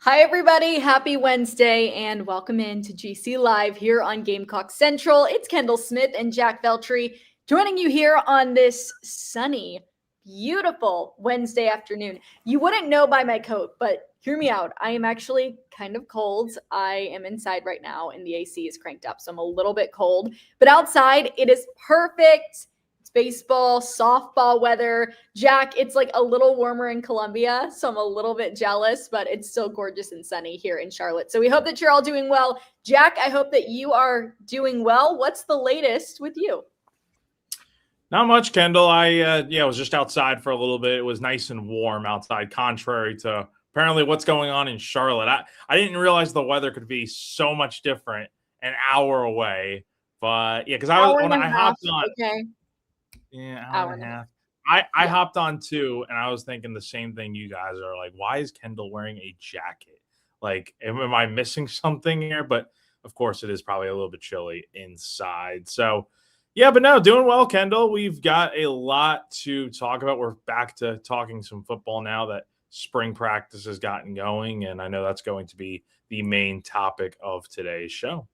Hi, everybody. Happy Wednesday and welcome in to GC Live here on Gamecock Central. It's Kendall Smith and Jack Veltri joining you here on this sunny, beautiful Wednesday afternoon. You wouldn't know by my coat, but hear me out. I am actually kind of cold. I am inside right now and the AC is cranked up, so I'm a little bit cold. But outside, it is perfect. Baseball, softball weather. Jack, it's like a little warmer in Columbia, so I'm a little bit jealous, but it's still gorgeous and sunny here in Charlotte. So we hope that you're all doing well. Jack, I hope that you are doing well. What's the latest with you? Not much, Kendall. I was just outside for a little bit. It was nice and warm outside, contrary to apparently what's going on in Charlotte. I didn't realize the weather could be so much different an hour away. But yeah, because I hopped on. Okay. Yeah, hour and a half. I hopped on too, and I was thinking the same thing you guys are like, why is Kendall wearing a jacket? Like, am I missing something here? But of course, it is probably a little bit chilly inside. So, yeah, but no, doing well, Kendall. We've got a lot to talk about. We're back to talking some football now that spring practice has gotten going, and I know that's going to be the main topic of today's show.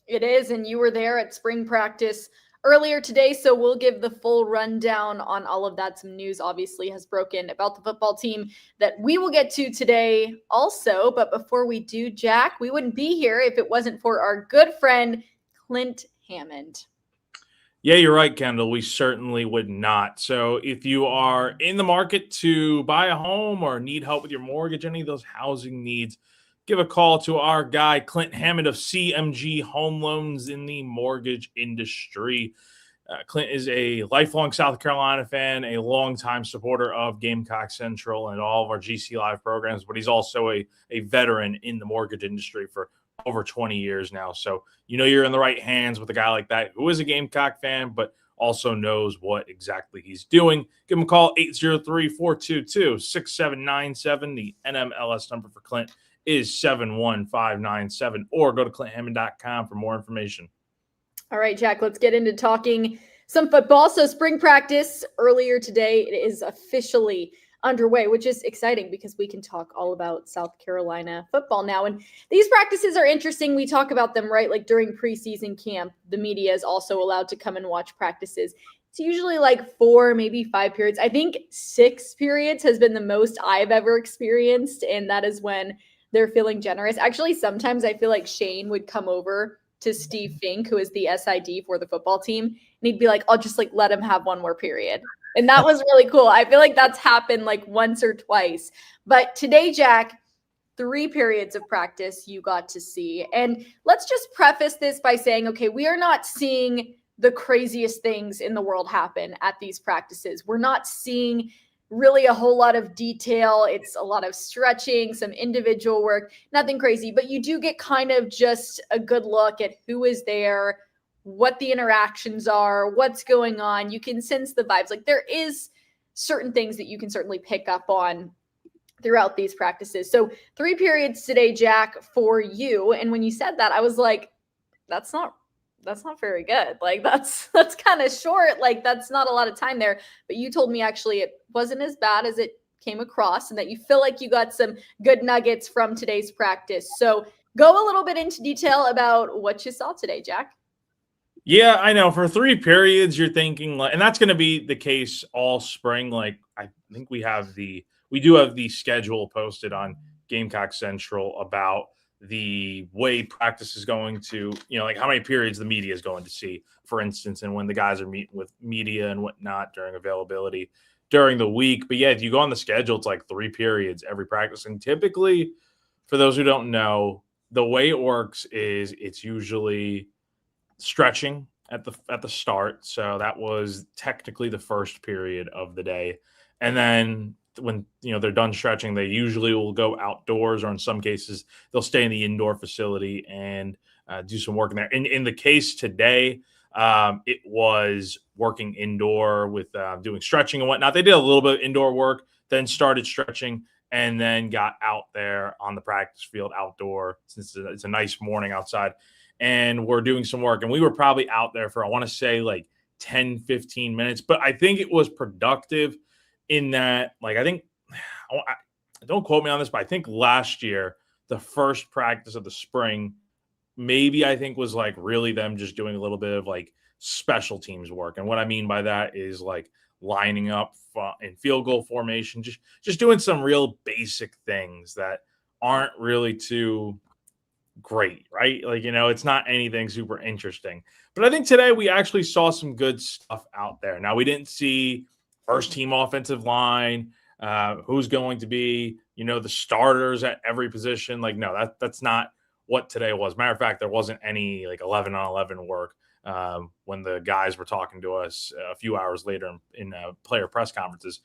It is, and you were there at spring practice earlier today, so we'll give the full rundown on all of that. Some news obviously has broken about the football team that we will get to today also. But before we do, Jack, we wouldn't be here if it wasn't for our good friend, Clint Hammond. Yeah, you're right, Kendall. We certainly would not. So if you are in the market to buy a home or need help with your mortgage, any of those housing needs, give a call to our guy, Clint Hammond of CMG Home Loans in the mortgage industry. Clint is a lifelong South Carolina fan, a longtime supporter of Gamecock Central and all of our GC Live programs, but he's also a veteran in the mortgage industry for over 20 years now. So you know you're in the right hands with a guy like that who is a Gamecock fan, but also knows what exactly he's doing. Give him a call, 803-422-6797. The NMLS number for Clint is 71597, or go to clinthammond.com for more information. All right, Jack, let's get into talking some football. So spring practice earlier today, it is officially underway, which is exciting because we can talk all about South Carolina football now. And these practices are interesting. We talk about them, right? Like during preseason camp, the media is also allowed to come and watch practices. It's usually like 4, maybe 5 periods. I think 6 periods has been the most I've ever experienced. And that is when they're feeling generous. Actually, sometimes I feel like Shane would come over to Steve Fink, who is the SID for the football team, and he'd be like, I'll just like let him have one more period. And that was really cool. I feel like that's happened like once or twice. But today, Jack, 3 periods of practice you got to see. And let's just preface this by saying, okay, we are not seeing the craziest things in the world happen at these practices. We're not seeing really a whole lot of detail. It's a lot of stretching, some individual work, nothing crazy, but you do get kind of just a good look at who is there, what the interactions are, what's going on. You can sense the vibes. Like there is certain things that you can certainly pick up on throughout these practices. So 3 periods today, Jack, for you. And when you said that, I was like, that's not very good. Like that's kind of short. Like that's not a lot of time there. But you told me actually it wasn't as bad as it came across and that you feel like you got some good nuggets from today's practice. So go a little bit into detail about what you saw today, Jack. Yeah, I know. For 3 periods, you're thinking like, and that's going to be the case all spring. Like I think we do have the schedule posted on Gamecock Central about the way practice is going to, like how many periods the media is going to see, for instance, and when the guys are meeting with media and whatnot during availability during the week. But yeah, if you go on the schedule, it's like 3 periods every practice. And typically, for those who don't know, the way it works is it's usually stretching at the start. So that was technically the first period of the day. And then when they're done stretching, they usually will go outdoors, or in some cases they'll stay in the indoor facility and do some work in there. In the case today, it was working indoor with doing stretching and whatnot. They did a little bit of indoor work, then started stretching, and then got out there on the practice field outdoor, since it's a nice morning outside, and we're doing some work. And we were probably out there for, I want to say, like 10, 15 minutes, but I think it was productive in that, like, I think, don't quote me on this, but I think last year the first practice of the spring, maybe I think was like really them just doing a little bit of like special teams work. And what I mean by that is like lining up in field goal formation, just doing some real basic things that aren't really too great, right? Like, it's not anything super interesting. But I think today we actually saw some good stuff out there. Now, we didn't see first team offensive line, who's going to be, the starters at every position. Like, no, that's not what today was. Matter of fact, there wasn't any like 11 on 11 work when the guys were talking to us a few hours later in player press conferences.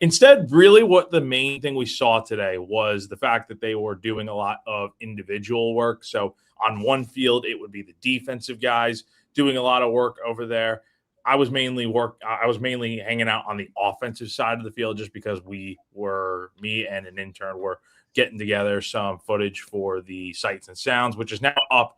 Instead, really what the main thing we saw today was the fact that they were doing a lot of individual work. So on one field, it would be the defensive guys doing a lot of work over there. I was mainly hanging out on the offensive side of the field just because me and an intern were getting together some footage for the Sights and Sounds, which is now up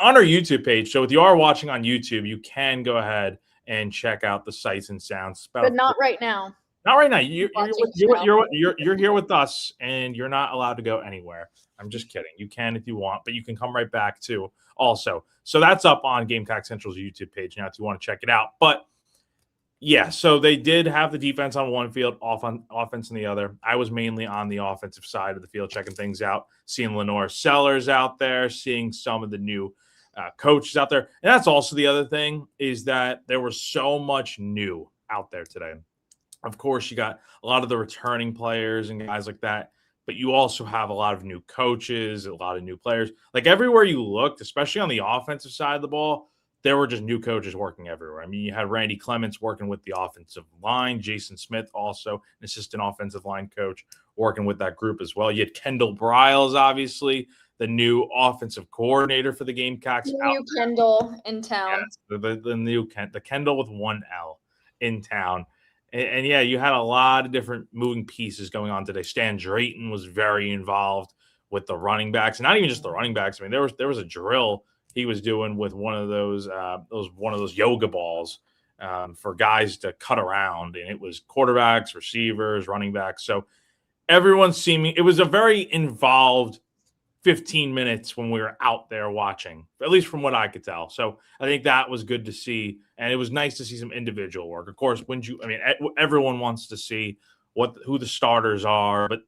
on our YouTube page. So if you are watching on YouTube, you can go ahead and check out the Sights and Sounds. But not right now. Not right now. You're here with us, and you're not allowed to go anywhere. I'm just kidding. You can if you want, but you can come right back too. Also, so that's up on Gamecock Central's YouTube page now if you want to check it out. But yeah, so they did have the defense on one field, offense on the other. I was mainly on the offensive side of the field, checking things out, seeing Lenore Sellers out there, seeing some of the new coaches out there. And that's also the other thing is that there was so much new out there today. Of course, you got a lot of the returning players and guys like that, but you also have a lot of new coaches, a lot of new players. Like everywhere you looked, especially on the offensive side of the ball, there were just new coaches working everywhere. I mean, you had Randy Clements working with the offensive line, Jason Smith, also an assistant offensive line coach, working with that group as well. You had Kendall Briles, obviously, the new offensive coordinator for the Gamecocks. New Kendall in town. Yeah, the Kendall with one L in town. And yeah, you had a lot of different moving pieces going on today. Stan Drayton was very involved with the running backs, and not even just the running backs. I mean, there was a drill he was doing with one of those yoga balls for guys to cut around, and it was quarterbacks, receivers, running backs. So it was a very involved 15 minutes when we were out there watching, at least from what I could tell. So I think that was good to see. And it was nice to see some individual work. Of course, everyone wants to see who the starters are. But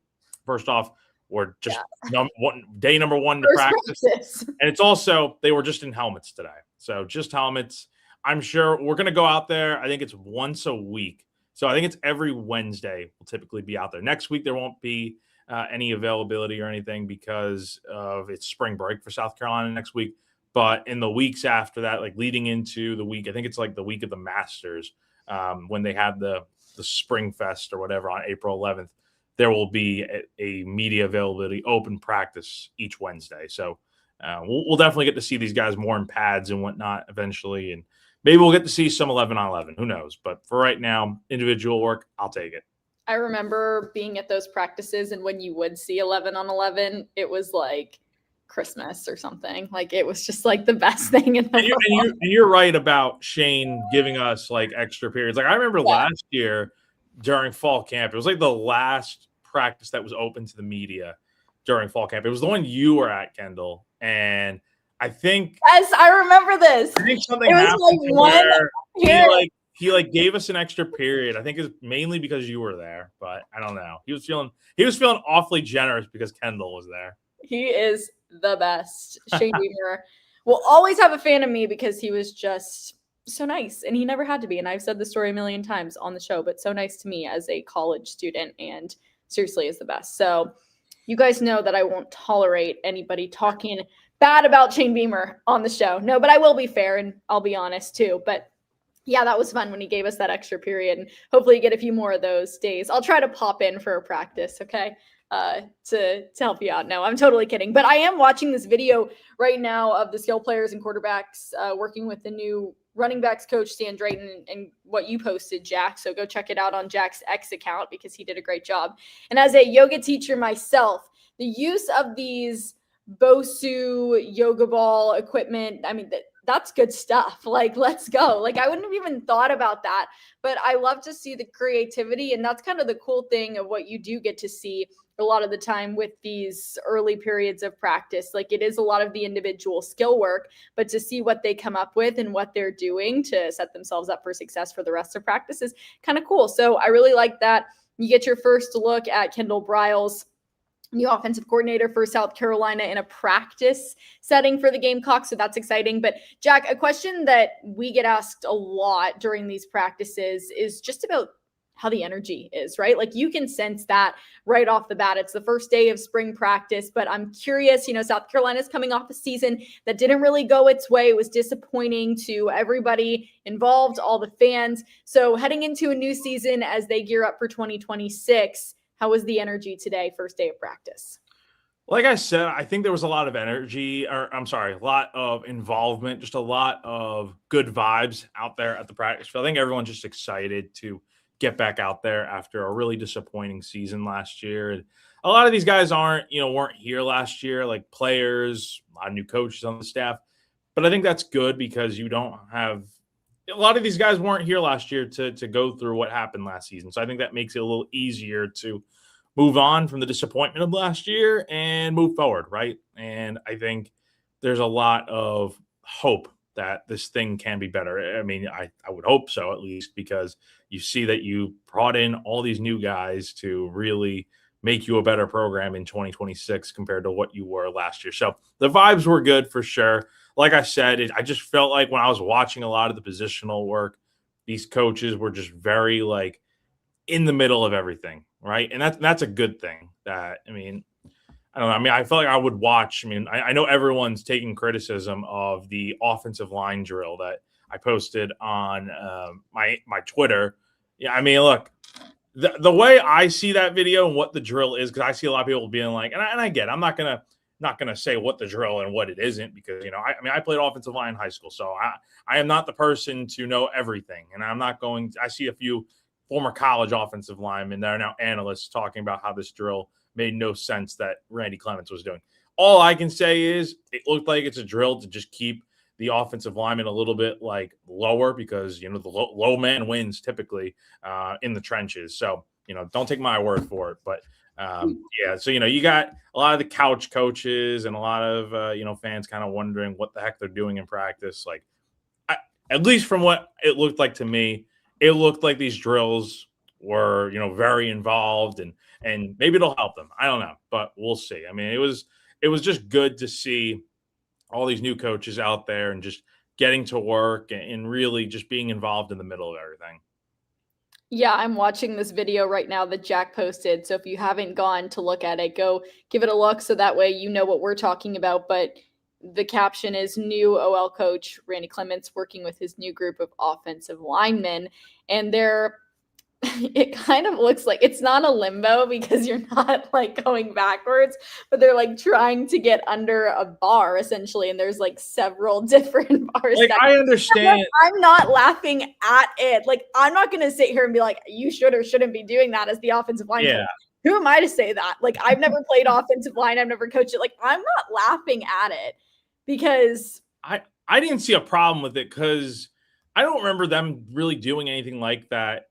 first off, we're just day number one to practice. And it's also, they were just in helmets today. So just helmets. I'm sure we're going to go out there. I think it's once a week. So I think it's every Wednesday we'll typically be out there. Next week, there won't be any availability or anything because of it's spring break for South Carolina next week. But in the weeks after that, like leading into the week, I think it's like the week of the Masters, when they had the Spring Fest or whatever on April 11th, there will be a media availability open practice each Wednesday. So we'll definitely get to see these guys more in pads and whatnot eventually. And maybe we'll get to see some 11 on 11. Who knows? But for right now, individual work, I'll take it. I remember being at those practices, and when you would see 11 on 11, it was like Christmas or something. Like it was just like the best thing in the world. And you're right about Shane giving us like extra periods. Like I remember last year during fall camp, it was like the last practice that was open to the media during fall camp. It was the one you were at, Kendall, and I think yes, I remember this. I think something happened like he gave us an extra period. I think it's mainly because you were there, but I don't know. He was feeling awfully generous because Kendall was there. He is the best. Shane Beamer will always have a fan of me because he was just so nice, and he never had to be. And I've said the story a million times on the show, but so nice to me as a college student, and seriously is the best. So you guys know that I won't tolerate anybody talking bad about Shane Beamer on the show. No, but I will be fair and I'll be honest too. But yeah, that was fun when he gave us that extra period, and hopefully get a few more of those days. I'll try to pop in for a practice, okay, to help you out. No, I'm totally kidding. But I am watching this video right now of the skill players and quarterbacks working with the new running backs coach, Stan Drayton, and what you posted, Jack. So go check it out on Jack's X account because he did a great job. And as a yoga teacher myself, the use of these Bosu yoga ball equipment, I mean, that's good stuff. Like, let's go. Like, I wouldn't have even thought about that, but I love to see the creativity. And that's kind of the cool thing of what you do get to see a lot of the time with these early periods of practice. Like it is a lot of the individual skill work, but to see what they come up with and what they're doing to set themselves up for success for the rest of practice is kind of cool. So I really like that. You get your first look at Kendall Briles, new offensive coordinator for South Carolina, in a practice setting for the Gamecocks. So that's exciting. But Jack, a question that we get asked a lot during these practices is just about how the energy is, right? Like you can sense that right off the bat. It's the first day of spring practice, but I'm curious, South Carolina's coming off a season that didn't really go its way. It was disappointing to everybody involved, all the fans. So heading into a new season as they gear up for 2026, how was the energy today, first day of practice? Like I said, I think there was a lot of energy, or I'm sorry, a lot of involvement, just a lot of good vibes out there at the practice field. I think everyone's just excited to get back out there after a really disappointing season last year. And a lot of these guys weren't here last year, like players, a lot of new coaches on the staff. But I think that's good because you don't have a lot of these guys weren't here last year to go through what happened last season. So I think that makes it a little easier to move on from the disappointment of last year and move forward, right? And I think there's a lot of hope that this thing can be better. I mean, I would hope so, at least, because you see that you brought in all these new guys to really make you a better program in 2026 compared to what you were last year. So the vibes were good for sure. Like I said, I just felt like when I was watching a lot of the positional work, these coaches were just very like in the middle of everything, right? And that's a good thing. I don't know. I mean, I felt like I would watch. I mean, I know everyone's taking criticism of the offensive line drill that I posted on my Twitter. Yeah, I mean, look, the way I see that video and what the drill is, because I see a lot of people being like, and I get it, I'm not gonna say what the drill and what it isn't, because I played offensive line in high school, so I am not the person to know everything, and I'm not going. I see a few former college offensive linemen that are now analysts talking about how this drill made no sense that Randy Clements was doing. All I can say is it looked like it's a drill to just keep the offensive lineman a little bit like lower, because the low man wins typically in the trenches. So don't take my word for it, but yeah. So you got a lot of the couch coaches and a lot of fans kind of wondering what the heck they're doing in practice. Like, at least from what it looked like to me, it looked like these drills were very involved, and maybe it'll help them. I don't know, but we'll see. I mean, it was just good to see all these new coaches out there and just getting to work and really just being involved in the middle of everything. Yeah, I'm watching this video right now that Jack posted. So if you haven't gone to look at it, go give it a look so that way you know what we're talking about. But the caption is new OL coach Randy Clements working with his new group of offensive linemen. And it kind of looks like it's not a limbo because you're not like going backwards, but they're like trying to get under a bar essentially. And there's like several different bars. Like, I understand. I'm not laughing at it. Like, I'm not going to sit here and be like, you should or shouldn't be doing that as the offensive line coach. Who am I to say that? Like, I've never played offensive line. I've never coached it. Like, I'm not laughing at it because I didn't see a problem with it, because I don't remember them really doing anything like that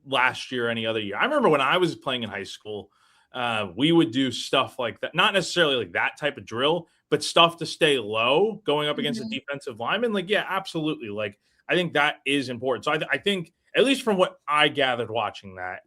last year or any other year. I remember when I was playing in high school, we would do stuff like that, not necessarily like that type of drill, but stuff to stay low going up against a defensive lineman. Like, yeah, absolutely. Like, I think that is important. So I think, at least from what I gathered watching that,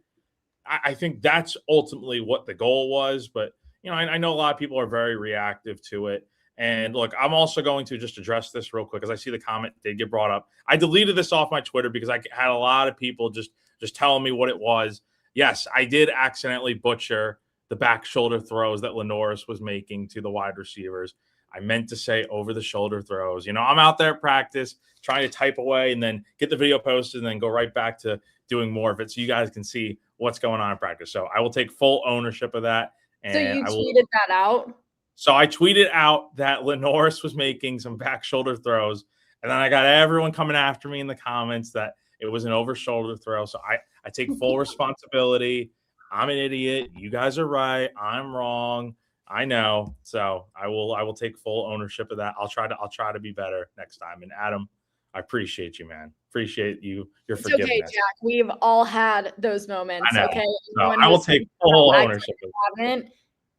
I think that's ultimately what the goal was. But, I know a lot of people are very reactive to it. And look, I'm also going to just address this real quick, because I see the comment did get brought up. I deleted this off my Twitter because I had a lot of people just telling me what it was. Yes, I did accidentally butcher the back shoulder throws that Lenoris was making to the wide receivers. I meant to say over the shoulder throws. I'm out there at practice trying to type away and then get the video posted and then go right back to doing more of it so you guys can see what's going on in practice. So I will take full ownership of that. And so you tweeted that out? So I tweeted out that Lenoris was making some back shoulder throws, and then I got everyone coming after me in the comments that it was an over shoulder throw. So I take full responsibility. I'm an idiot. You guys are right. I'm wrong. I know. So I will take full ownership of that. I'll try to be better next time. And Adam, I appreciate you, man. appreciate your It's forgiveness. okay, Jack. We've all had those moments. I know. Okay, So anyone I will who's take full ownership of haven't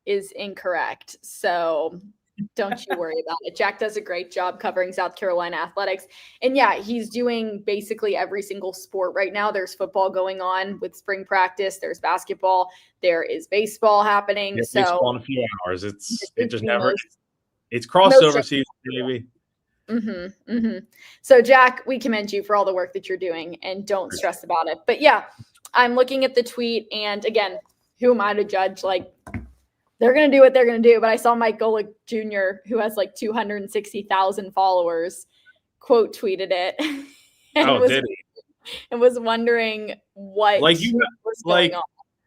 is incorrect. So don't you worry about it. Jack does a great job covering South Carolina athletics. And yeah, he's doing basically every single sport right now. There's football going on with spring practice, there's basketball, there is baseball happening. Yeah, So baseball in a few hours. It just never. It's most crossover season, baby. So Jack, we commend you for all the work that you're doing, and don't stress about it. But yeah, I'm looking at the tweet, and again, who am I to judge? Like, they're going to do what they're going to do. But I saw Mike Golick Jr., who has like 260,000 followers, quote tweeted it and was wondering what was going on.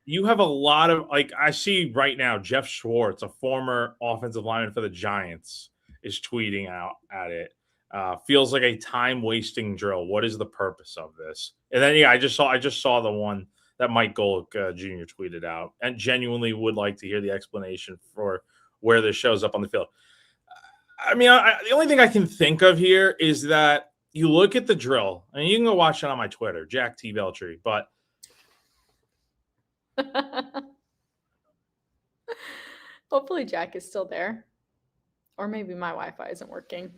You have a lot of, like, I see right now, Jeff Schwartz, a former offensive lineman for the Giants, is tweeting out at it. Feels like a time-wasting drill. What is the purpose of this? And then, yeah, I just saw the one that Mike Golick Jr. tweeted out, and genuinely would like to hear the explanation for where this shows up on the field. I mean, the only thing I can think of here is that you look at the drill, and you can go watch it on my Twitter, Jack T. Veltri, but hopefully Jack is still there. Or maybe my Wi-Fi isn't working.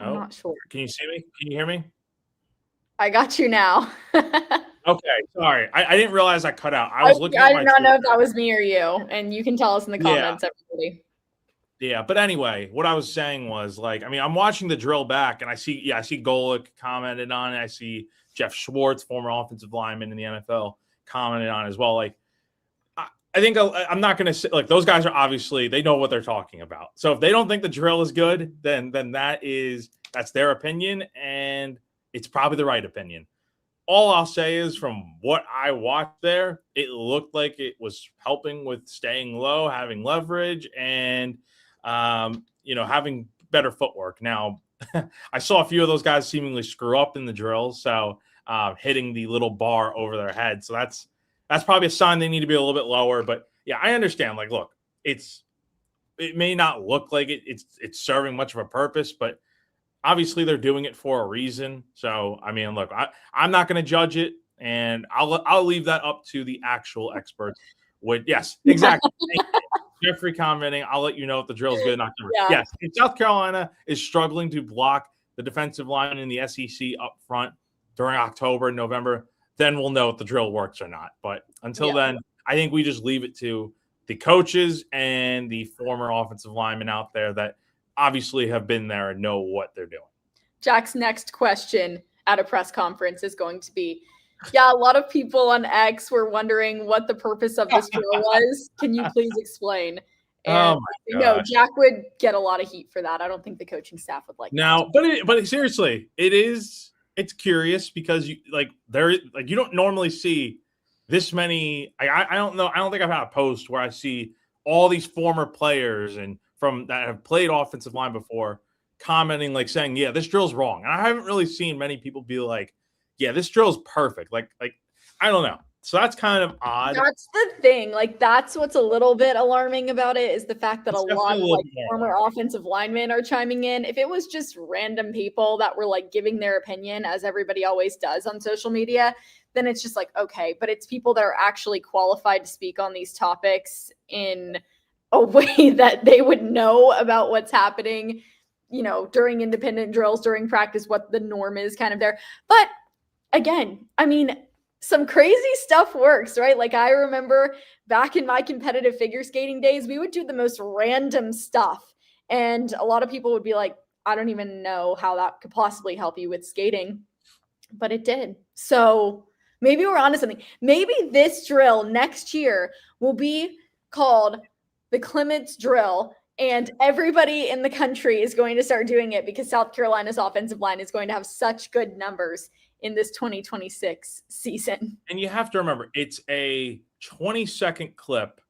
I'm not sure. Can you see me? Can you hear me? I got you now. Okay, sorry. I didn't realize I cut out. I was looking at my I did not know if that was me or you, and you can tell us in the comments, everybody. Yeah, but anyway, what I was saying was, like, I mean, I'm watching the drill back, and I see Golick commented on it. I see Jeff Schwartz, former offensive lineman in the NFL, commented on it as well. Like, I think I'm not going to say, like, those guys are obviously, they know what they're talking about. So if they don't think the drill is good, then that's their opinion, and it's probably the right opinion. All I'll say is, from what I watched there, it looked like it was helping with staying low, having leverage, and having better footwork. Now, I saw a few of those guys seemingly screw up in the drill, so hitting the little bar over their head. So that's probably a sign they need to be a little bit lower. But yeah, I understand. Like, look, it may not look like it's serving much of a purpose, but obviously they're doing it for a reason. So, I mean, look, I'm not going to judge it, and I'll leave that up to the actual experts. Yes, exactly. Jeffrey commenting, I'll let you know if the drill is good or not. Yeah. Yes, if South Carolina is struggling to block the defensive line in the SEC up front during October and November, then we'll know if the drill works or not. But until then, I think we just leave it to the coaches and the former offensive linemen out there that obviously have been there and know what they're doing. Jack's next question at a press conference is going to be, a lot of people on X were wondering what the purpose of this drill was. Can you please explain? And Jack would get a lot of heat for that. I don't think the coaching staff would like that. But seriously, it's curious because you don't normally see this many. I don't know. I don't think I've had a post where I see all these former players and from that have played offensive line before commenting, like, saying, yeah, this drill's wrong. And I haven't really seen many people be like, yeah, this drill's perfect. Like I don't know. So that's kind of odd. That's the thing. Like, that's what's a little bit alarming about it, is the fact that a lot of former offensive linemen are chiming in. If it was just random people that were like giving their opinion, as everybody always does on social media, then it's just like, okay, but it's people that are actually qualified to speak on these topics in a way that they would know about what's happening, during independent drills, during practice, what the norm is kind of there. But again, I mean, some crazy stuff works, right? Like, I remember back in my competitive figure skating days, we would do the most random stuff. And a lot of people would be like, I don't even know how that could possibly help you with skating. But it did. So maybe we're onto something. Maybe this drill next year will be called the Clements drill, and everybody in the country is going to start doing it because South Carolina's offensive line is going to have such good numbers in this 2026 season. And you have to remember, it's a 20-second clip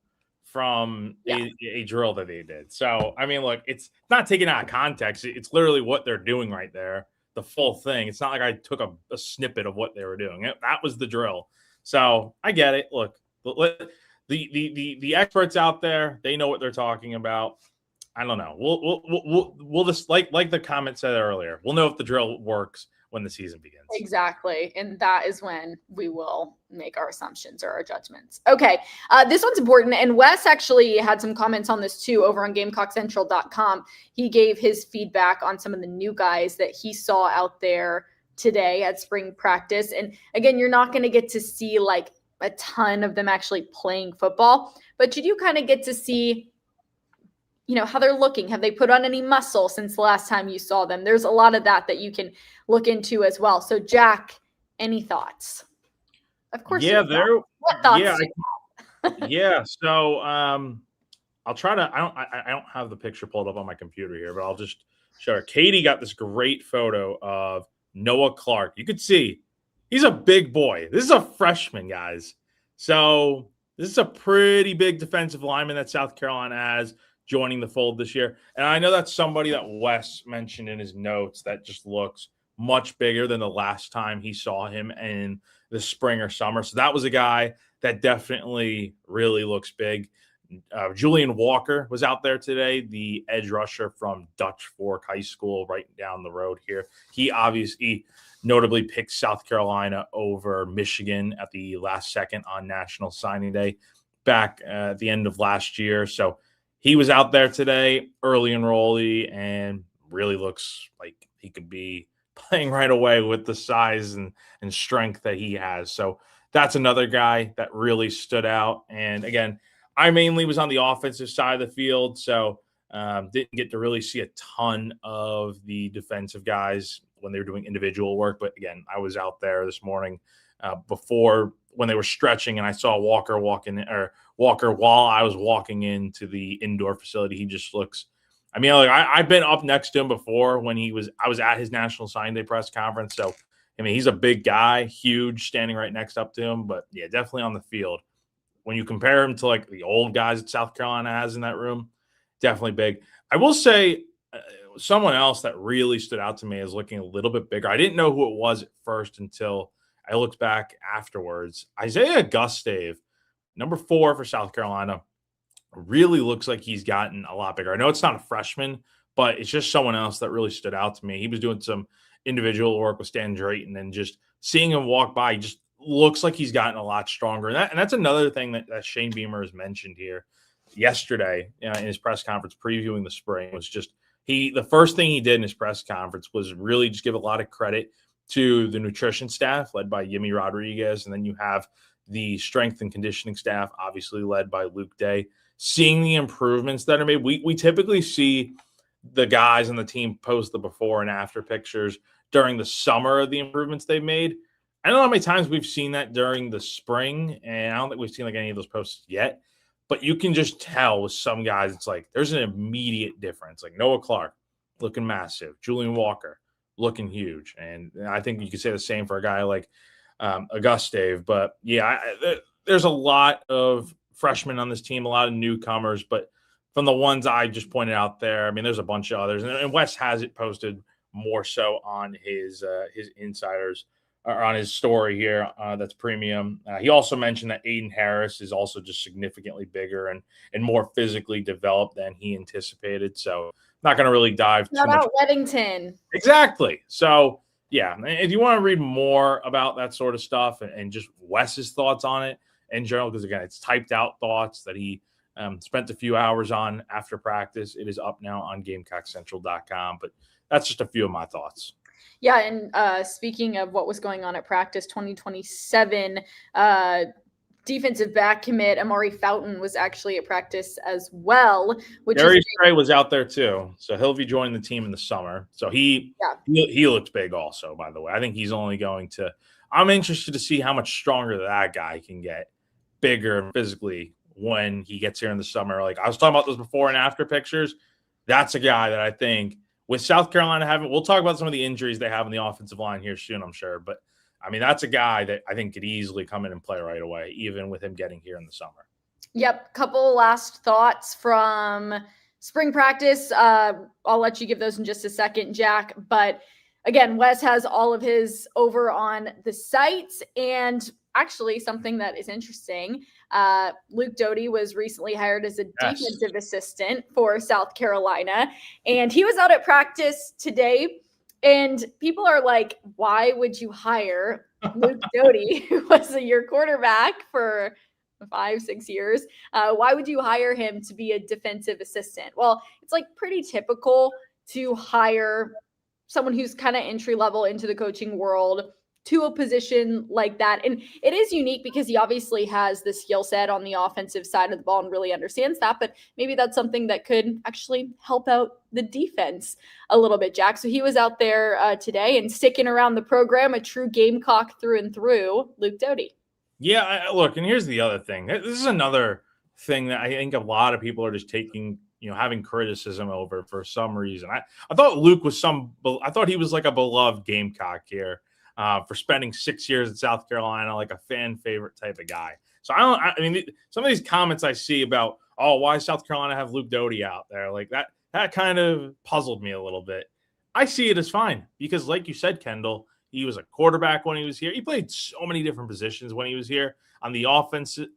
from a drill that they did. So, I mean, look, it's not taken out of context. It's literally what they're doing right there, the full thing. It's not like I took a snippet of what they were doing. That was the drill. So I get it. Look, the experts out there, they know what they're talking about. I don't know. We'll just like the comment said earlier. We'll know if the drill works when the season begins. Exactly. And that is when we will make our assumptions or our judgments. Okay. This one's important. And Wes actually had some comments on this too over on GamecockCentral.com. He gave his feedback on some of the new guys that he saw out there today at spring practice. And again, you're not going to get to see like a ton of them actually playing football, but you do kind of get to see, you know, how they're looking. Have they put on any muscle since the last time you saw them? There's a lot of that you can look into as well. So Jack, any thoughts? Of course. Yeah, what thoughts? Yeah. So I'll try to I don't have the picture pulled up on my computer here, but I'll just show her. Katie got this great photo of Noah Clark. You could see he's a big boy. This is a freshman, guys. So this is a pretty big defensive lineman that South Carolina has joining the fold this year. And I know that's somebody that Wes mentioned in his notes that just looks much bigger than the last time he saw him in the spring or summer. So that was a guy that definitely really looks big. Julian Walker was out there today, the edge rusher from Dutch Fork High School right down the road here. He obviously notably picked South Carolina over Michigan at the last second on National Signing Day back at the end of last year. So he was out there today, early enrollee, and really looks like he could be playing right away with the size and strength that he has. So that's another guy that really stood out. And again, I mainly was on the offensive side of the field, so didn't get to really see a ton of the defensive guys when they were doing individual work. But again, I was out there this morning before when they were stretching, and I saw Walker while I was walking into the indoor facility. He just looks. I mean, like I've been up next to him before when I was at his National Signing Day press conference. So I mean, he's a big guy, huge, standing right next up to him. But yeah, definitely on the field. When you compare him to like the old guys that South Carolina has in that room, definitely big. I will say someone else that really stood out to me is looking a little bit bigger. I didn't know who it was at first until I looked back afterwards. Isaiah Gustave, number 4 for South Carolina, really looks like he's gotten a lot bigger. I know it's not a freshman, but it's just someone else that really stood out to me. He was doing some individual work with Stan Drayton, and just seeing him walk by, he just looks like he's gotten a lot stronger. And that's another thing that Shane Beamer has mentioned here yesterday in his press conference previewing the spring was just the first thing he did in his press conference was really just give a lot of credit to the nutrition staff led by Yimi Rodriguez. And then you have the strength and conditioning staff, obviously led by Luke Day, seeing the improvements that are made. We typically see the guys on the team post the before and after pictures during the summer of the improvements they've made. I don't know how many times we've seen that during the spring, and I don't think we've seen like any of those posts yet, but you can just tell with some guys, it's like there's an immediate difference. Like Noah Clark looking massive, Julian Walker looking huge. And I think you could say the same for a guy like Augustave. But yeah, there's a lot of freshmen on this team, a lot of newcomers, but from the ones I just pointed out there, I mean, there's a bunch of others, and Wes has it posted more so on his insiders or on his story here. That's premium. He also mentioned that Aiden Harris is also just significantly bigger and more physically developed than he anticipated. So not going to really dive too much. Weddington. Exactly. So yeah, if you want to read more about that sort of stuff and just Wes's thoughts on it in general, because again, it's typed out thoughts that he spent a few hours on after practice. It is up now on GamecockCentral.com, but that's just a few of my thoughts. Yeah, and speaking of what was going on at practice, 2027 defensive back commit Amari Fountain was actually at practice as well. Darius Gray was out there too, so he'll be joining the team in the summer. So he looks big also, by the way. I think he's only going to – I'm interested to see how much stronger that guy can get, bigger physically when he gets here in the summer. Like I was talking about those before and after pictures. That's a guy that I think with South Carolina having – we'll talk about some of the injuries they have in the offensive line here soon, I'm sure. But, I mean, that's a guy that I think could easily come in and play right away, even with him getting here in the summer. Yep. Couple last thoughts from spring practice. I'll let you give those in just a second, Jack. But, again, Wes has all of his over on the site. And actually something that is interesting, Luke Doty was recently hired as a Yes. defensive assistant for South Carolina, and he was out at practice today. And people are like, why would you hire Luke Doty, who was your quarterback for 5-6 years? Why would you hire him to be a defensive assistant? Well, it's like pretty typical to hire someone who's kind of entry level into the coaching world to a position like that. And it is unique because he obviously has the skill set on the offensive side of the ball and really understands that, but maybe that's something that could actually help out the defense a little bit, Jack. So he was out there today and sticking around the program, a true Gamecock through and through, Luke Doty. Yeah, look, and here's the other thing. This is another thing that I think a lot of people are just taking, having criticism over for some reason. I thought Luke was I thought he was like a beloved Gamecock here for spending 6 years in South Carolina, like a fan favorite type of guy. So I mean, some of these comments I see about, oh, why South Carolina have Luke Doty out there? Like that kind of puzzled me a little bit. I see it as fine because, like you said, Kendall, he was a quarterback when he was here. He played so many different positions when he was here on the offensive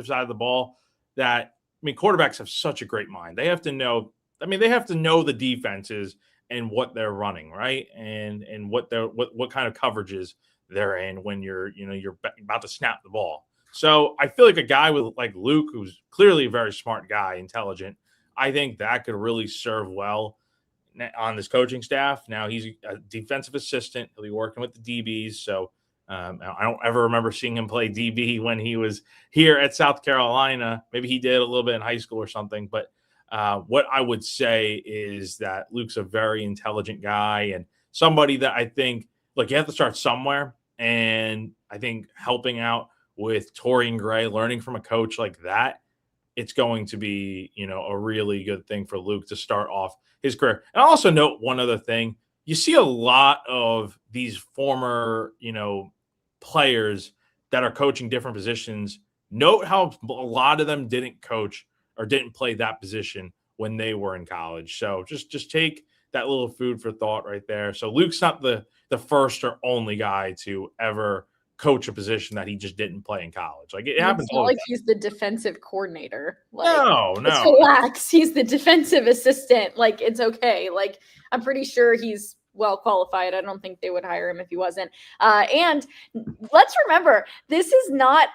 side of the ball that, quarterbacks have such a great mind. They have to know, they have to know the defenses and what they're running, right? And what kind of coverages they're in when you're about to snap the ball. So I feel like a guy with like Luke, who's clearly a very smart guy, intelligent, I think that could really serve well on this coaching staff. Now he's a defensive assistant. He'll be working with the DBs. So I don't ever remember seeing him play DB when he was here at South Carolina. Maybe he did a little bit in high school or something. But what I would say is that Luke's a very intelligent guy and somebody that I think, look, you have to start somewhere. And I think helping out with Torian Gray, learning from a coach like that, it's going to be, a really good thing for Luke to start off his career. And I'll also note one other thing. You see a lot of these former, players that are coaching different positions. Note how a lot of them didn't coach or didn't play that position when they were in college. So just take that little food for thought right there. So Luke's not the first or only guy to ever coach a position that he just didn't play in college. Like it happens. It's not like he's the defensive coordinator. Like, no. Relax. He's the defensive assistant. Like it's okay. Like I'm pretty sure he's well qualified. I don't think they would hire him if he wasn't. And let's remember, this is not.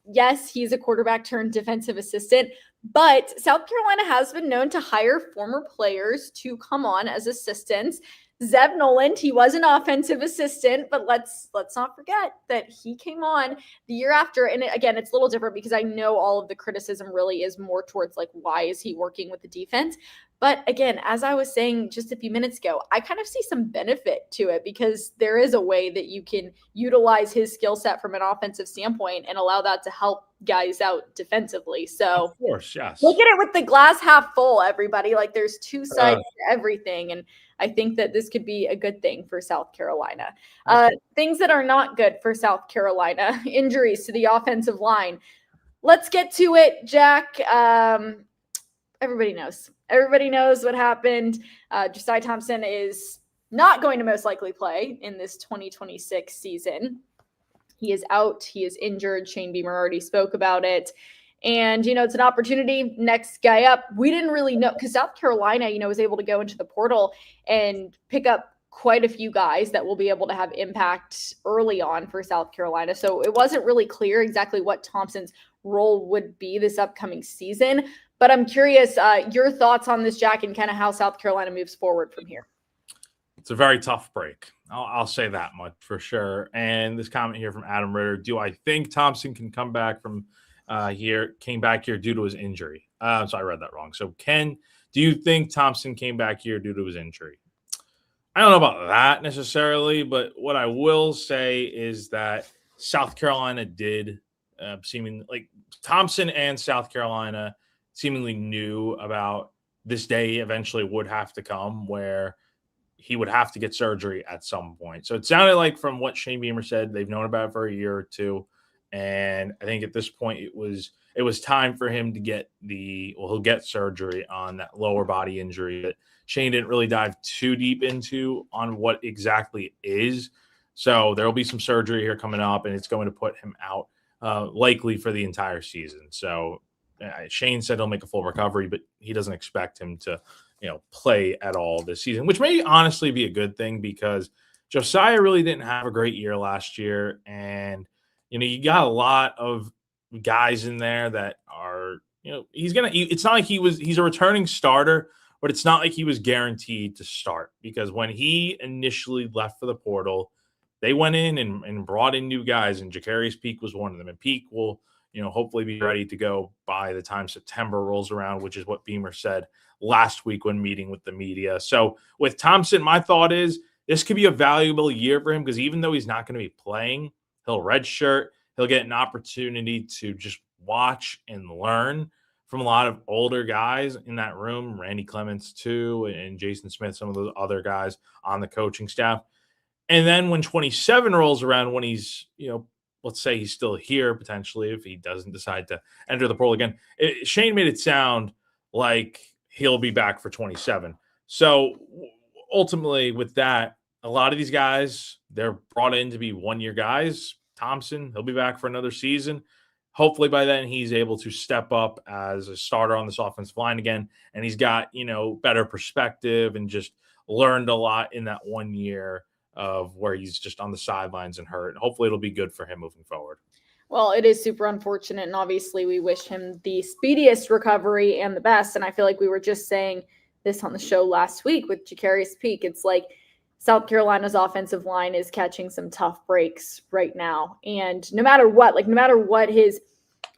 Yes, he's a quarterback turned defensive assistant, but South Carolina has been known to hire former players to come on as assistants. Zev Noland, he was an offensive assistant, but let's not forget that he came on the year after. And again, it's a little different because I know all of the criticism really is more towards like, why is he working with the defense? But again, as I was saying just a few minutes ago, I kind of see some benefit to it because there is a way that you can utilize his skill set from an offensive standpoint and allow that to help guys out defensively. So of course, yes. Look at it with the glass half full, everybody. Like there's two sides to everything. And I think that this could be a good thing for South Carolina. Things that are not good for South Carolina, injuries to the offensive line. Let's get to it, Jack. Everybody knows. Everybody knows what happened. Josiah Thompson is not going to most likely play in this 2026 season. He is out. He is injured. Shane Beamer already spoke about it. And, it's an opportunity. Next guy up. We didn't really know because South Carolina, was able to go into the portal and pick up quite a few guys that will be able to have impact early on for South Carolina. So it wasn't really clear exactly what Thompson's role would be this upcoming season. But I'm curious your thoughts on this, Jack, and kind of how South Carolina moves forward from here. It's a very tough break. I'll say that much for sure. And this comment here from Adam Ritter: do I think Thompson can come back from came back here due to his injury? So I read that wrong. So Ken, do you think Thompson came back here due to his injury? I don't know about that necessarily, but what I will say is that South Carolina did seemingly, like Thompson and South Carolina seemingly knew about this day eventually would have to come where he would have to get surgery at some point. So it sounded like from what Shane Beamer said, they've known about it for a year or two. And I think at this point it was time for him to get he'll get surgery on that lower body injury that Shane didn't really dive too deep into on what exactly it is. So there'll be some surgery here coming up and it's going to put him out likely for the entire season. So Shane said he'll make a full recovery, but he doesn't expect him to, play at all this season, which may honestly be a good thing because Josiah really didn't have a great year last year. And, you got a lot of guys in there that are, it's not like he's a returning starter, but it's not like he was guaranteed to start because when he initially left for the portal, they went in and brought in new guys, and Jacarius Peak was one of them. And Peak will, hopefully be ready to go by the time September rolls around, which is what Beamer said last week when meeting with the media. So with Thompson, my thought is this could be a valuable year for him because even though he's not going to be playing, he'll redshirt. He'll get an opportunity to just watch and learn from a lot of older guys in that room, Randy Clements too, and Jason Smith, some of those other guys on the coaching staff. And then when 27 rolls around, when he's, let's say he's still here potentially if he doesn't decide to enter the portal again, Shane made it sound like he'll be back for 27. So ultimately with that, a lot of these guys, they're brought in to be one-year guys. Thompson, he'll be back for another season. Hopefully by then he's able to step up as a starter on this offensive line again. And he's got, better perspective and just learned a lot in that 1 year of where he's just on the sidelines and hurt. Hopefully it'll be good for him moving forward. Well, it is super unfortunate. And obviously we wish him the speediest recovery and the best. And I feel like we were just saying this on the show last week with Jacarius Peak. It's like South Carolina's offensive line is catching some tough breaks right now. And no matter what his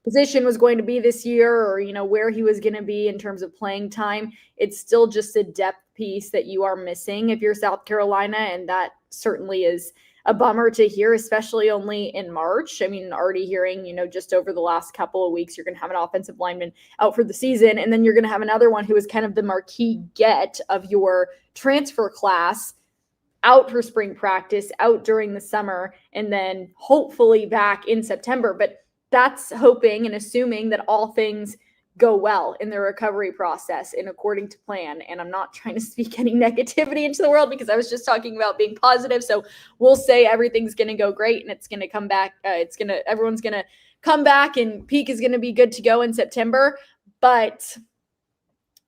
position was going to be this year or, where he was going to be in terms of playing time, it's still just a depth piece that you are missing if you're South Carolina. And that certainly is a bummer to hear, especially only in March. I mean, already hearing, just over the last couple of weeks, you're going to have an offensive lineman out for the season. And then you're going to have another one who is kind of the marquee get of your transfer class out for spring practice, out during the summer, and then hopefully back in September. But that's hoping and assuming that all things go well in the recovery process and according to plan. And I'm not trying to speak any negativity into the world because I was just talking about being positive. So we'll say everything's going to go great and it's going to come back. Everyone's going to come back and Peak is going to be good to go in September. But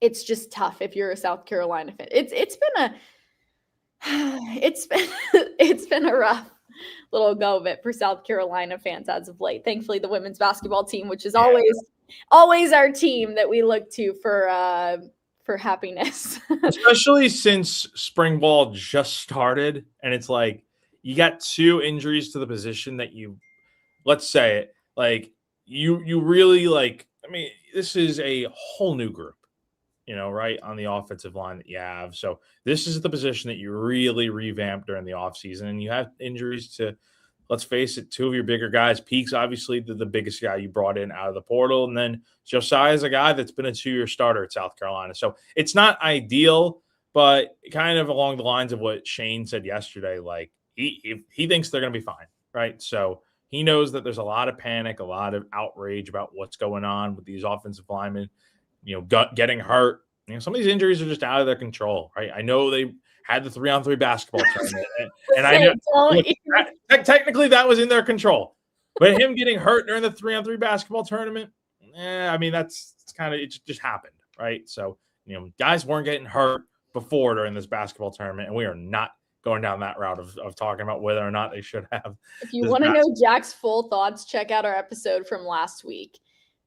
it's just tough if you're a South Carolina fan. It's been a rough little go of it for South Carolina fans as of late. Thankfully, the women's basketball team, which is always our team that we look to for happiness. Especially since spring ball just started, and it's like you got two injuries to the position that let's say it, like you really like. I mean, this is a whole new group. Right on the offensive line that you have. So this is the position that you really revamped during the offseason. And you have injuries to, let's face it, two of your bigger guys. Peak's obviously the biggest guy you brought in out of the portal. And then Josiah is a guy that's been a 2-year starter at South Carolina. So it's not ideal, but kind of along the lines of what Shane said yesterday, like he thinks they're going to be fine, right? So he knows that there's a lot of panic, a lot of outrage about what's going on with these offensive linemen. Getting hurt. Some of these injuries are just out of their control, right? I know they had the 3-on-3 basketball tournament, and I know technically that was in their control. But him getting hurt during the 3-on-3 basketball tournament, I mean it just happened, right? So guys weren't getting hurt before during this basketball tournament, and we are not going down that route of talking about whether or not they should have. If you want to know Jack's full thoughts, check out our episode from last week.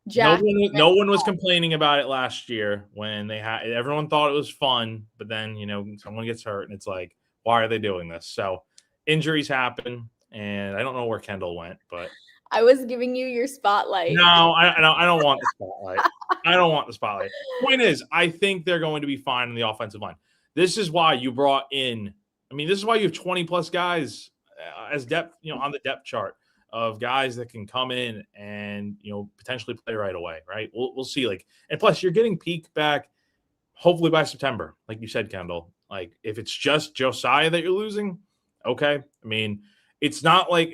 No one was complaining about it last year when everyone thought it was fun, but then someone gets hurt and it's like, why are they doing this? So injuries happen, and I don't know where Kendall went, but I was giving you your spotlight. No, I don't want the spotlight. I don't want the spotlight. Point is, I think they're going to be fine in the offensive line. This is why you brought in. I mean, this is why you have 20 plus guys as depth, on the depth chart of guys that can come in and potentially play right away, right? We'll see. And plus you're getting Peak back hopefully by September, like you said, Kendall. Like if it's just Josiah that you're losing, okay. I mean, it's not like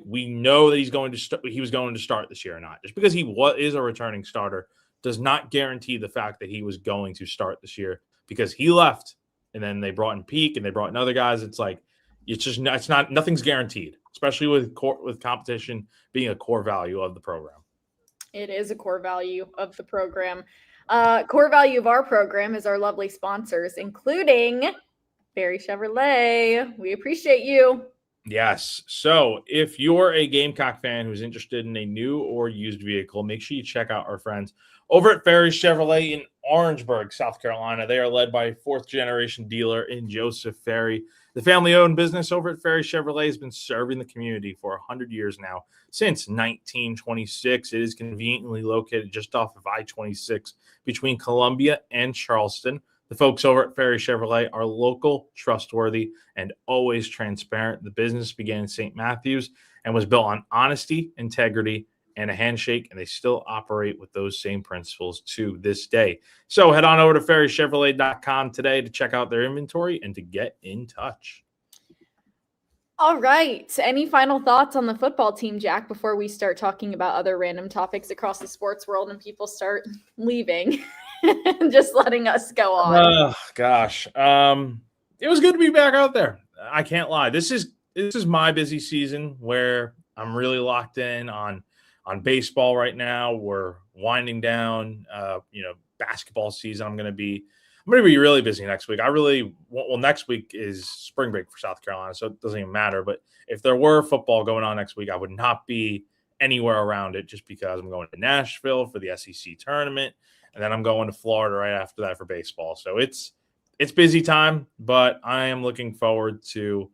we know that he was going to start this year or not. Just because he is a returning starter does not guarantee the fact that he was going to start this year because he left and then they brought in Peak and they brought in other guys. It's like nothing's guaranteed. especially with competition being a core value of the program. It is a core value of the program. Core value of our program is our lovely sponsors, including Barry Chevrolet. We appreciate you. Yes. So if you're a Gamecock fan who's interested in a new or used vehicle, make sure you check out our friends over at Ferry Chevrolet in Orangeburg, South Carolina. They are led by a fourth-generation dealer in Joseph Ferry. The family-owned business over at Ferry Chevrolet has been serving the community for 100 years now, since 1926. It is conveniently located just off of I-26 between Columbia and Charleston. The folks over at Ferry Chevrolet are local, trustworthy, and always transparent. The business began in St. Matthews and was built on honesty, integrity, and a handshake, and they still operate with those same principles to this day. So head on over to ferrychevrolet.com today to check out their inventory and to get in touch. All right. Any final thoughts on the football team, Jack, before we start talking about other random topics across the sports world and people start leaving and just letting us go on? Oh, gosh. It was good to be back out there. I can't lie. This is my busy season where I'm really locked in on baseball right now. We're winding down, basketball season. I'm going to be really busy next week. Next week is spring break for South Carolina, so it doesn't even matter. But if there were football going on next week, I would not be anywhere around it just because I'm going to Nashville for the SEC tournament, and then I'm going to Florida right after that for baseball. So it's busy time, but I am looking forward to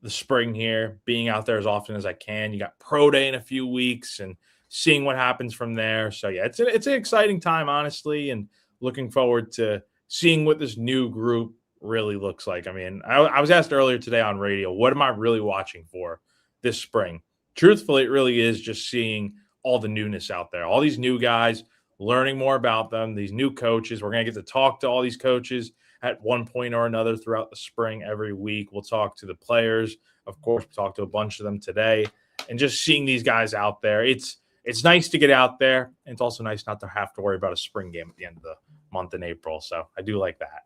the spring here, being out there as often as I can. You got pro day in a few weeks and seeing what happens from there. So yeah, it's an exciting time, honestly, and looking forward to seeing what this new group really looks like. I mean, I was asked earlier today on radio, what am I really watching for this spring? Truthfully, it really is just seeing all the newness out there, all these new guys, learning more about them, these new coaches. We're going to get to talk to all these coaches at one point or another throughout the spring every week. We'll talk to the players. Of course, we talked to a bunch of them today. And just seeing these guys out there, it's nice to get out there. And it's also nice not to have to worry about a spring game at the end of the month in April. So I do like that.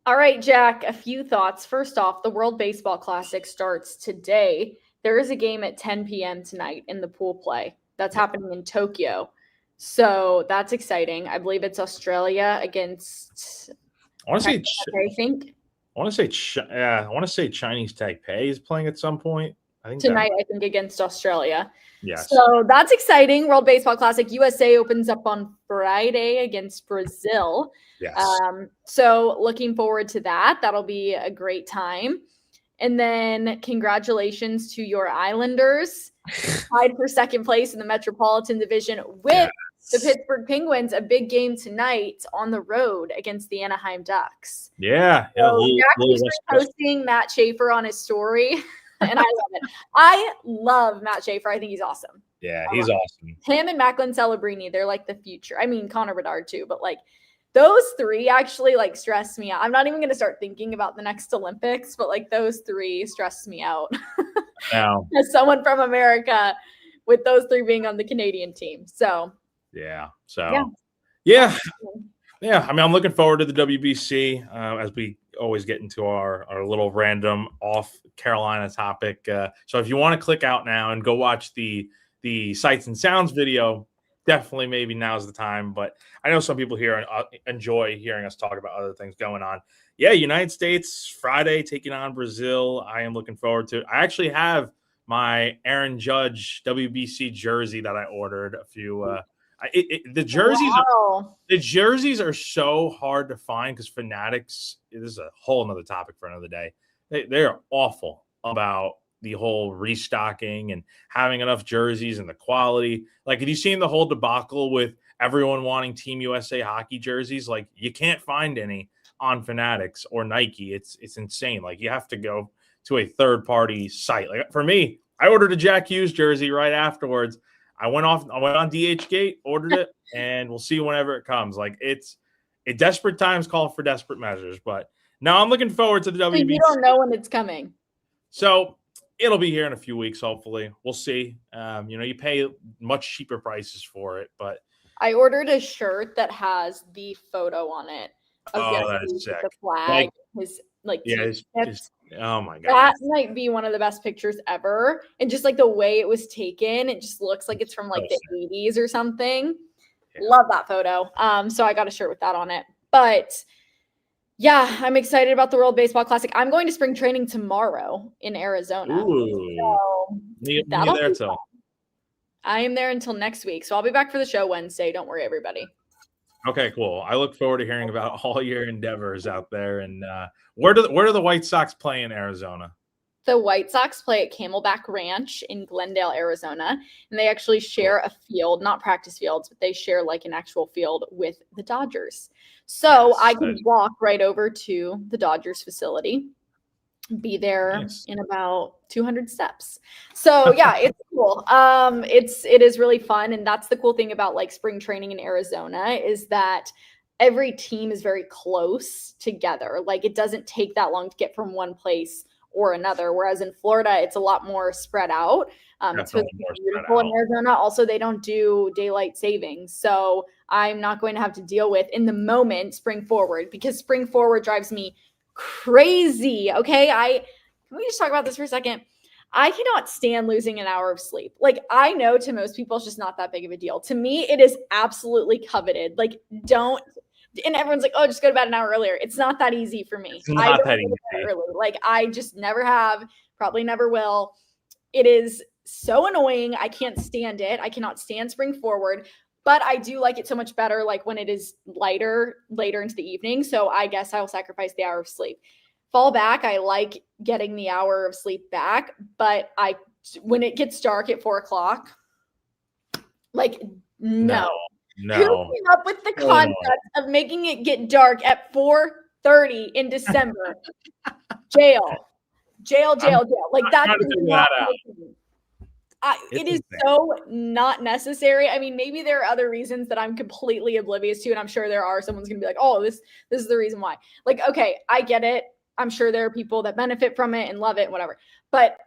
All right, Jack, a few thoughts. First off, the World Baseball Classic starts today. There is a game at 10 p.m. tonight in the pool play. That's happening in Tokyo. So that's exciting. I believe it's Australia against I want to say I think. I want to say Chinese Taipei is playing at some point. I think tonight, I think, against Australia. Yes. So that's exciting. World Baseball Classic USA opens up on Friday against Brazil. Yes. So looking forward to that. That'll be a great time. And then congratulations to your Islanders, tied for second place in the Metropolitan Division with the Pittsburgh Penguins. A big game tonight on the road against the Anaheim Ducks. Yeah. So Jack was posting Matt Schaefer on his story, and I love it. I love Matt Schaefer. I think he's awesome. Yeah, he's awesome. Him and Macklin Celebrini, they're like the future. I mean, Connor Bedard too, but like those three actually like stress me out. I'm not even going to start thinking about the next Olympics, but like those three stress me out. Now, as someone from America, with those three being on the Canadian team. So yeah. I mean, I'm looking forward to the WBC as we always get into our little random off Carolina topic. So if you want to click out now and go watch the Sights and Sounds video, definitely maybe now's the time. But I know some people here enjoy hearing us talk about other things going on. Yeah, United States Friday taking on Brazil. I am looking forward to it. I actually have my Aaron Judge WBC jersey that I ordered a few. The jerseys are so hard to find because Fanatics. This is a whole another topic for another day. They are awful about the whole restocking and having enough jerseys and the quality. Like, have you seen the whole debacle with everyone wanting Team USA hockey jerseys? Like, you can't find any on Fanatics or Nike. It's insane. Like, you have to go to a third-party site. Like, for me, I ordered a Jack Hughes jersey right afterwards. I went on DHgate, ordered it, and we'll see whenever it comes. Like, desperate times call for desperate measures. But now I'm looking forward to the WBC. You don't know when it's coming. So it'll be here in a few weeks, hopefully. We'll see. You pay much cheaper prices for it, but I ordered a shirt that has the photo on it. That is sick. The flag, his Oh my god. That might be one of the best pictures ever. And just like the way it was taken, it just looks like it's from like the 80s or something. Yeah. Love that photo. So I got a shirt with that on it. But yeah, I'm excited about the World Baseball Classic. I'm going to spring training tomorrow in Arizona. Ooh. So that'll be fun. I am there until next week. So I'll be back for the show Wednesday. Don't worry, everybody. Okay, cool. I look forward to hearing about all your endeavors out there. And where do the White Sox play in Arizona? The White Sox play at Camelback Ranch in Glendale, Arizona. And they actually share a field, not practice fields, but they share like an actual field with the Dodgers. So I can walk right over to the Dodgers facility, be there in about 200 steps. So yeah, it's cool. It is really fun. And that's the cool thing about like spring training in Arizona is that every team is very close together. Like it doesn't take that long to get from one place or another. Whereas in Florida, it's a lot more spread out. It's really beautiful in Arizona. Also, they don't do daylight savings. So I'm not going to have to deal with in the moment spring forward, because spring forward drives me crazy. Okay. Can we just talk about this for a second? I cannot stand losing an hour of sleep. Like I know to most people it's just not that big of a deal. To me, it is absolutely coveted. Like and everyone's like, oh, just go to bed an hour earlier. It's not that easy for me. It's not that easy. Early. Like I just never have, probably never will. It is so annoying. I can't stand it. I cannot stand spring forward. But I do like it so much better, like when it is later into the evening. So I guess I will sacrifice the hour of sleep. Fall back, I like getting the hour of sleep back. But when it gets dark at 4:00, like no. Who came up with the concept of making it get dark at 4:30 in December? Jail. Like that's not it is so not necessary. I mean, maybe there are other reasons that I'm completely oblivious to, and I'm sure there are. Someone's gonna be like, "Oh, this is the reason why." Like, okay, I get it. I'm sure there are people that benefit from it and love it, whatever. But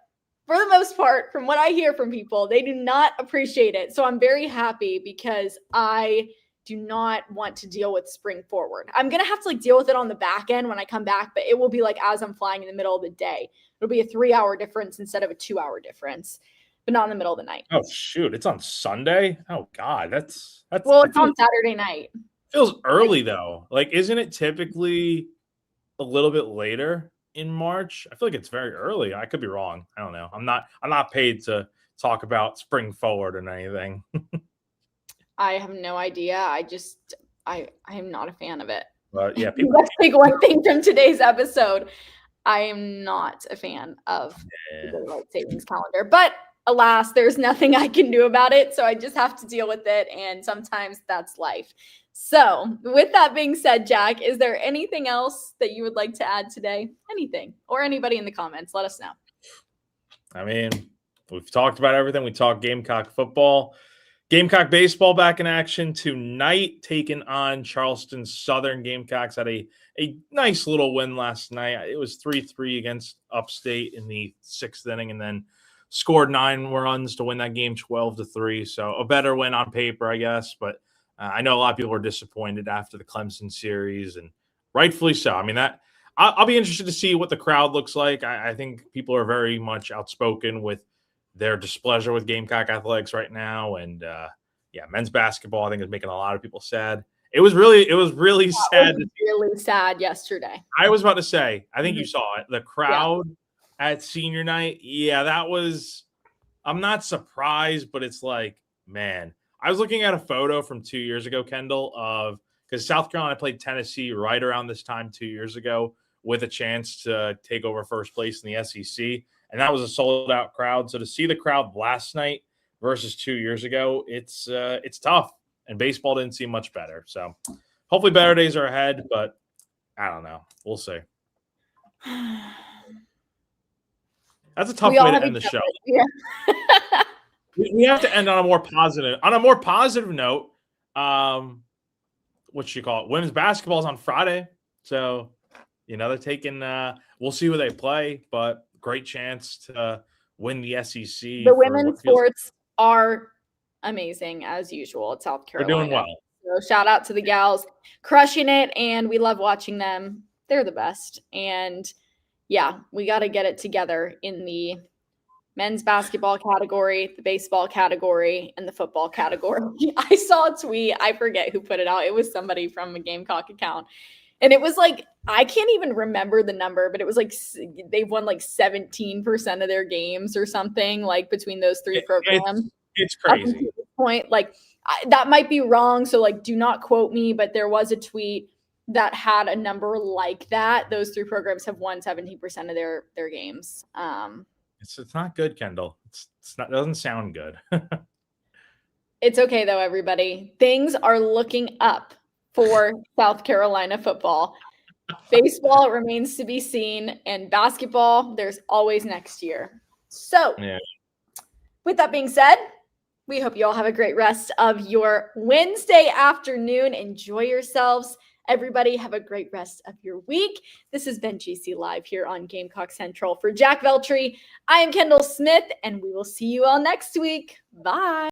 for the most part, from what I hear from people, they do not appreciate it. So I'm very happy because I do not want to deal with spring forward. I'm gonna have to like deal with it on the back end when I come back, but it will be like as I'm flying in the middle of the day. It'll be a 3-hour difference instead of a 2-hour difference. But not in the middle of the night. Oh shoot! It's on Sunday. Oh god, that's well, it's on Saturday night. Feels early though. Like, isn't it typically a little bit later in March? I feel like it's very early. I could be wrong. I don't know. I'm not paid to talk about spring forward or anything. I have no idea. I am not a fan of it. But yeah, let's take one thing from today's episode. I am not a fan of the daylight savings calendar, but alas, there's nothing I can do about it. So I just have to deal with it. And sometimes that's life. So with that being said, Jack, is there anything else that you would like to add today? Anything or anybody in the comments? Let us know. I mean, we've talked about everything. We talked Gamecock football, Gamecock baseball back in action tonight, taking on Charleston Southern. Gamecocks had a nice little win last night. It was 3-3 against Upstate in the 6th inning, and then scored 9 runs to win that game 12-3. So a better win on paper, I guess. But I know a lot of people were disappointed after the Clemson series, and rightfully so. I mean, I'll be interested to see what the crowd looks like. I think people are very much outspoken with their displeasure with Gamecock athletics right now. And men's basketball, I think, is making a lot of people sad. It was really sad. Really sad yesterday. I was about to say, I think you saw it. The crowd at senior night. Yeah, that was, I'm not surprised, but it's like, man, I was looking at a photo from 2 years ago, Kendall, because South Carolina played Tennessee right around this time 2 years ago with a chance to take over first place in the SEC. And that was a sold out crowd. So to see the crowd last night versus 2 years ago, it's tough. And baseball didn't seem much better. So hopefully better days are ahead, but I don't know. We'll see. That's a tough way to end the show. Yeah. We have to end on a more positive note. What you call it? Women's basketball is on Friday. So, they're taking we'll see who they play, but great chance to win the SEC. The women's sports are amazing as usual at South Carolina. They're doing well. So shout out to the gals crushing it, and we love watching them. They're the best. And yeah, we got to get it together in the men's basketball category, the baseball category, and the football category. I saw a tweet. I forget who put it out. It was somebody from a Gamecock account. And it was like, I can't even remember the number, but it was like they've won like 17% of their games or something, like between those three programs. It's crazy. Up until this point, like that might be wrong. So like, do not quote me, but there was a tweet that had a number like that. Those three programs have won 17% of their games. It's not good, Kendall. It's not, it doesn't sound good. It's okay though, everybody. Things are looking up for South Carolina football. Baseball remains to be seen, and basketball, there's always next year. So, Yeah. With that being said, we hope you all have a great rest of your Wednesday afternoon. Enjoy yourselves. Everybody have a great rest of your week. This has been GC Live here on Gamecock Central. For Jack Veltri, I am Kendall Smith, and we will see you all next week. Bye.